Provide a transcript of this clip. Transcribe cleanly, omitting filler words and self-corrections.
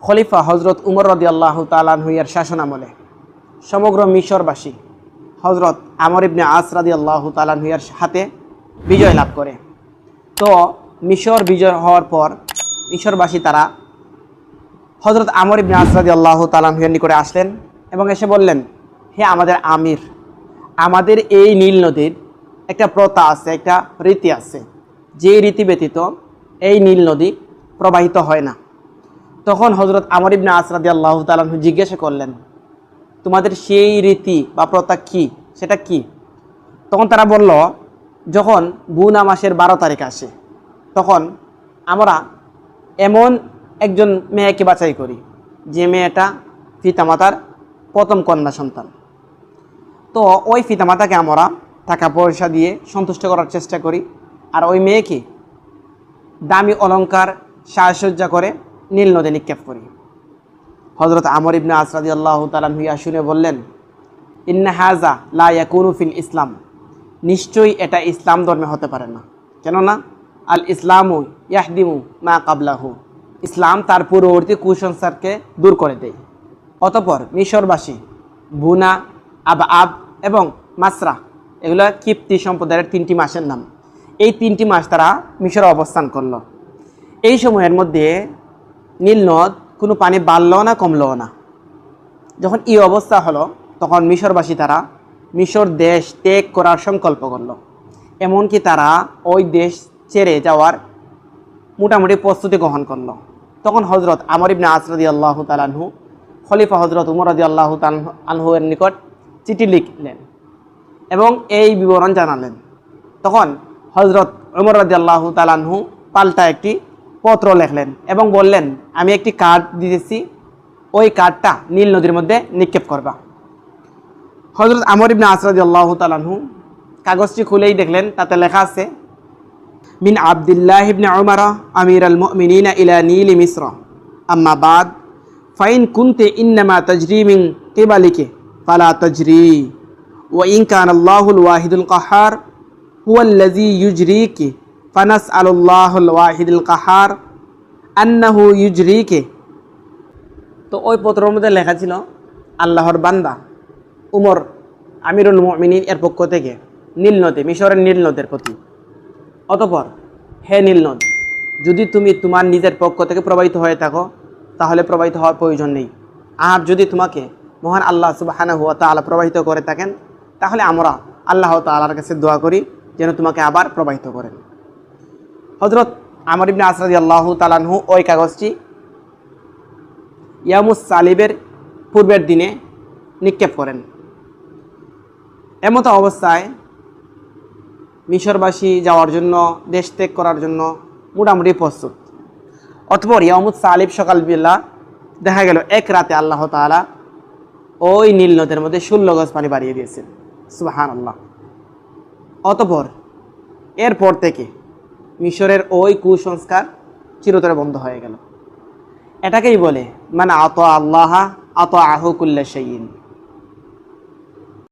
খলিফা হজরত উমর রাদিয়াল্লাহু তাআলা আনহু এর শাসনামলে সমগ্র মিশরবাসী হজরত আমর ইবনে আস রাদিয়াল্লাহু তাআলা আনহু এর হাতে বিজয় লাভ করে। তো মিশর বিজয় হওয়ার পর মিশরবাসী তারা হজরত আমর ইবনে আস রাদিয়াল্লাহু তাআলা আনহু এর নিকটে আসলেন এবং এসে বললেন, হে আমাদের আমির, আমাদের এই নীল নদীর একটা প্রথা আছে, একটা রীতি আছে, যে রীতি ব্যতীত এই নীল নদী প্রবাহিত হয় না। তখন হজরত আমর ইবনে আস রাদিয়াল্লাহু তাআলা আনহু জিজ্ঞাসা করলেন, তোমাদের সেই রীতি বা প্রথা কি, সেটা কি? তখন তারা বলল, যখন বুনা মাসের 12 তারিখ আসে তখন আমরা এমন একজন মেয়েকে বাছাই করি যে মেয়েটা পিতামাতার প্রথম কন্যা সন্তান। তো ওই পিতামাতাকে আমরা টাকা পয়সা দিয়ে সন্তুষ্ট করার চেষ্টা করি, আর ওই মেয়েকে দামি অলংকার সাজসজ্জা করে নীল নদে নিক্ষেপ করি। হজরত আমর ইবনে আস রাদিয়াল্লাহু তাআলা আনহু শুনে বললেন, ইন্না হাযা লা ইয়াকুনু ফিল ইসলাম, নিশ্চয়ই এটা ইসলাম ধর্মে হতে পারে না। কেননা আল ইসলামু ইয়াহদিমু মা কাবলাহু, ইসলাম তার পূর্ববর্তী কুসংস্কারকে দূর করে দেয়। অতঃপর মিশরবাসী বুনা, আব এবং মাসরা, এগুলো কিপ্তি সম্প্রদায়ের 3টি মাসের নাম। এই 3টি মাস তারা মিশরে অবস্থান করলো। এই সময়ের মধ্যে নীল নদ কোনো পানি বাড়লও না কমলও না। যখন এই অবস্থা হলো তখন মিশরবাসী তারা মিশর দেশ ত্যাগ করার সংকল্প করলো। এমনকি তারা ওই দেশ ছেড়ে যাওয়ার মোটামুটি প্রস্তুতি গ্রহণ করলো। তখন হজরত আমর ইবনে আস রাদিয়াল্লাহু তাআলা আনহু খলিফা হজরত উমর রাদিয়াল্লাহু তাআলা আনহু এর নিকট চিঠি লিখলেন এবং এই বিবরণ জানালেন। তখন হজরত উমর রাদিয়াল্লাহু তাআলা আনহু পাল্টা একটি পত্র লেখলেন এবং বললেন, আমি একটি কার্ড দিতেছি, ওই কার্ডটা নীল নদীর মধ্যে নিক্ষেপ করবা। হজরত আমর ইবনে আস রাদিয়াল্লাহু তাআলা আনহু কাগজটি খুলেই দেখলেন তাতে লেখা আছে, মিন আবদুল্লাহ ইবনে উমর আমিরুল মুমিনিন ইলা নীল মিসর, আম্মা বাদ ফাইন কুনতে ইন্নামা তাজরি মিন কিবালিকে ফালা তাজরি, ওয়া ইন কানাল্লাহুল ওয়াহিদুল কাহার হুয়াল্লাযী ইউজরিকি ফানাসআলুল্লাহুল ওয়াহিদুল কাহার আন্নাহু ইউজরিকি। তো ওই পত্রের মধ্যে লেখা ছিল, আল্লাহর বান্দা উমর আমিরুল মুমিনিন এর পক্ষ থেকে নীল নদী, মিশরের নীল নদের প্রতি। অতঃপর হে নীল নদ, যদি তুমি তোমার নিজের পক্ষ থেকে প্রবাহিত হয়ে থাকো তাহলে প্রবাহিত হওয়ার প্রয়োজন নেই, আর যদি তোমাকে মহান আল্লাহ সুবহানাহু ওয়া তাআলা প্রবাহিত করে থাকেন তাহলে আমরা আল্লাহ তাআলার কাছে দোয়া করি যেন তোমাকে আবার প্রবাহিত করেন। হজরত আমর ইবনে আস রাদিয়াল্লাহু তাআলা আনহু ওই কাগজটি ইয়ামুস সালিবের পূর্বের দিনে নিক্ষেপ করেন। এমতো অবস্থায় মিশরবাসী যাওয়ার জন্য, দেশ ত্যাগ করার জন্য মোটামুটি প্রস্তুত। অতঃপর ইয়ামুস সালিব সকালবেলা দেখা গেল এক রাতে আল্লাহ তাআলা ওই নীল নদের মধ্যে 16 গজ পানি বাড়িয়ে দিয়েছেন। সুবহানাল্লাহ। অতঃপর এরপর থেকে মিশরের ওই কুসংস্কার চিরতরে বন্ধ হয়ে গেল। এটাকেই বলে মানে আতা আল্লাহ আতা আহু কুল্লা শাইইন।